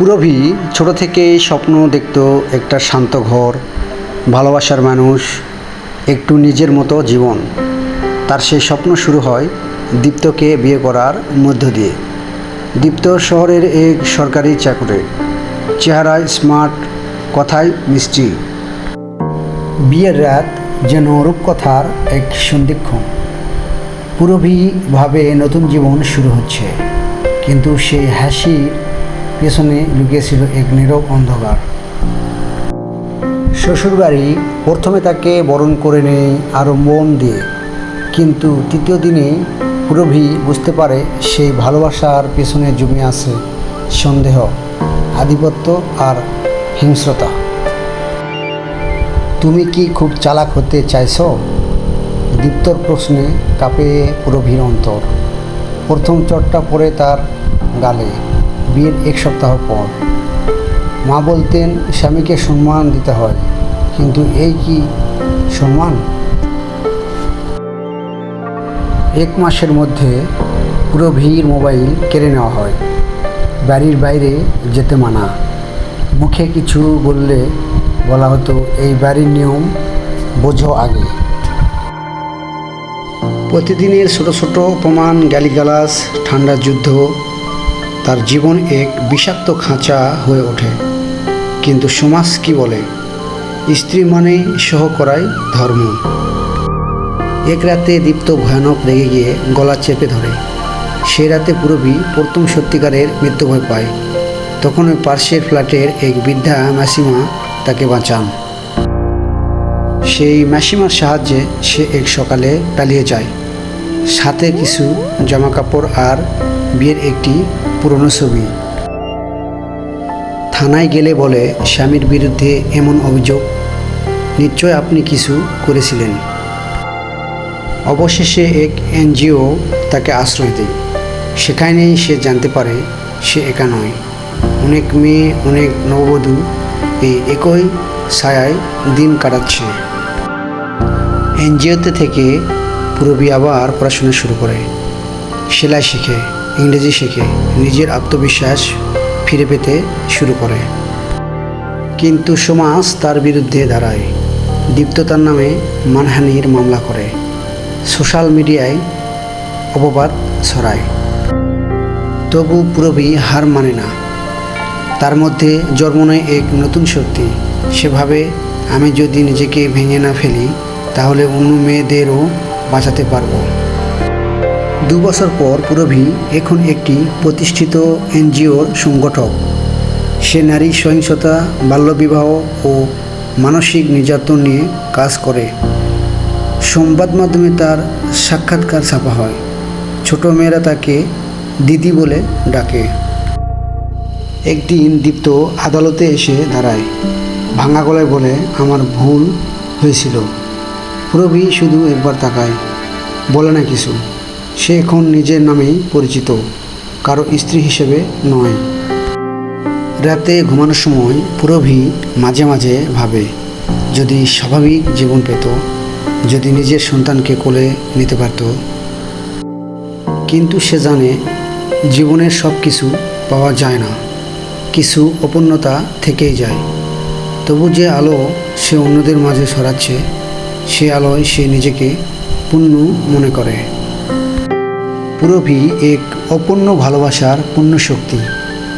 পুরভি ছোট থেকেই স্বপ্ন দেখত একটা শান্ত ঘর, ভালোবাসার মানুষ, একটু নিজের মতো জীবন। তার সেই স্বপ্ন শুরু হয় দীপ্তকে বিয়ে করার মধ্য দিয়ে। দীপ্ত শহরের এক সরকারি চাকরে, চেহারায় স্মার্ট, কথায় মিষ্টি। বিয়ের রাত যেন রূপকথার এক সন্ধিক্ষণ। পুরভি ভাবে নতুন জীবন শুরু হচ্ছে, কিন্তু সেই হাসির পেছনে লুকিয়েছিল এক নীরব অন্ধকার। শ্বশুরবাড়ি প্রথমে তাকে বরণ করে নেয় আরও মন দিয়ে, কিন্তু তৃতীয় দিনে পুরভি বুঝতে পারে সেই ভালোবাসার পেছনে জমে আছে সন্দেহ, আধিপত্য আর হিংস্রতা। তুমি কি খুব চালাক হতে চাইছো? দীপ্তর প্রশ্নে কাঁপে পুরভির অন্তর। প্রথম চটটা পড়ে তার গালে বিয়ের এক সপ্তাহ পর। মা বলতেন স্বামীকে সম্মান দিতে হয়, কিন্তু এই কি সম্মান? এক মাসের মধ্যে পুরভির মোবাইল কেড়ে নেওয়া হয়। বাড়ির বাইরে যেতে মানা। মুখে কিছু বললে বলা হতো এই বাড়ির নিয়ম বোঝো আগে। প্রতিদিনের ছোট ছোট অপমান, গালিগালাজ, ঠান্ডা যুদ্ধ, তার জীবন এক বিষাক্ত খাঁচা হয়ে ওঠে। কিন্তু সমাজ কি বলে? স্ত্রী মানে সহ করাই ধর্ম। এক রাতে দীপ্ত ভয়ানক রেগে গিয়ে গলা চেপে ধরে। সে রাতে পুরভি প্রথম সত্যিকারের মৃত্যু ভয় পায়। তখন ওই পার্শ্বের ফ্ল্যাটের এক বৃদ্ধা মাসিমা তাকে বাঁচান। সেই মাসিমার সাহায্যে সে এক সকালে পালিয়ে যায়, সাথে কিছু জামাকাপড় আর বিয়ের একটি পুরনো ছবি। থানায় গেলে বলে স্বামীর বিরুদ্ধে এমন অভিযোগ, নিশ্চয় আপনি কিছু করেছিলেন। অবশেষে এক এনজিও তাকে আশ্রয় দেয়। সেখানেই সে জানতে পারে সে একা নয়। অনেক মেয়ে, অনেক নববধূ এই একই ছায়ায় দিন কাটাচ্ছে। এনজিওতে থেকে পুরভি আবার পড়াশোনা শুরু করে। সেলাই শেখে, ইংরেজি শেখে, নিজের আত্মবিশ্বাস ফিরে পেতে শুরু করে। কিন্তু সমাজ তার বিরুদ্ধে দাঁড়ায়। দীপ্ত তার নামে মানহানির মামলা করে, সোশ্যাল মিডিয়ায় অপবাদ ছড়ায়। তবু পুরভি হার মানে না। তার মধ্যে জন্ম নেয় এক নতুন শক্তি। সে ভাবে আমি যদি নিজেকে ভেঙে না ফেলি, তাহলে অন্য মেয়েদেরও বাঁচাতে পারবো। 2 বছর পর পুরভি এখন একটি প্রতিষ্ঠিত এনজিওর সংগঠক। সে নারী সহিংসতা, বাল্যবিবাহ ও মানসিক নির্যাতন নিয়ে কাজ করে। সংবাদ মাধ্যমে তার সাক্ষাৎকার ছাপা হয়। ছোট মেয়েরা তাকে দিদি বলে ডাকে। একদিন দীপ্ত আদালতে এসে দাঁড়ায়, ভাঙা গলায় বলে আমার ভুল হয়েছিল। পুরভি শুধু একবার তাকায়, বলে না কিছু। সে এখন নিজের নামেই পরিচিত, কারো স্ত্রী হিসেবে নয়। রাতে ঘুমানোর সময় পুরভি মাঝে মাঝে ভাবে, যদি স্বাভাবিক জীবন পেত, যদি নিজের সন্তানকে কোলে নিতে পারত। কিন্তু সে জানে জীবনের সব কিছু পাওয়া যায় না, কিছু অপূর্ণতা থেকেই যায়। তবু যে আলো সে অন্যদের মাঝে ছড়াচ্ছে, সে আলোয় সে নিজেকে পূর্ণ মনে করে। পুরভি এক অপূর্ণ ভালোবাসার পূর্ণ শক্তি।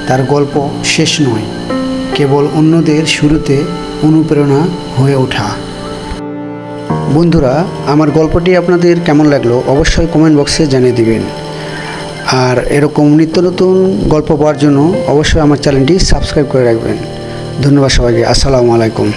তার গল্প শেষ নয়, কেবল অন্যদের শুরুতে অনুপ্রেরণা হয়ে ওঠা। বন্ধুরা, আমার গল্পটি আপনাদের কেমন লাগলো অবশ্যই কমেন্ট বক্সে জানিয়ে দিবেন। আর এরকম নিত্য নতুন গল্প পাওয়ার জন্য অবশ্যই আমার চ্যানেলটি সাবস্ক্রাইব করে রাখবেন। ধন্যবাদ সবাইকে। আসসালামু আলাইকুম।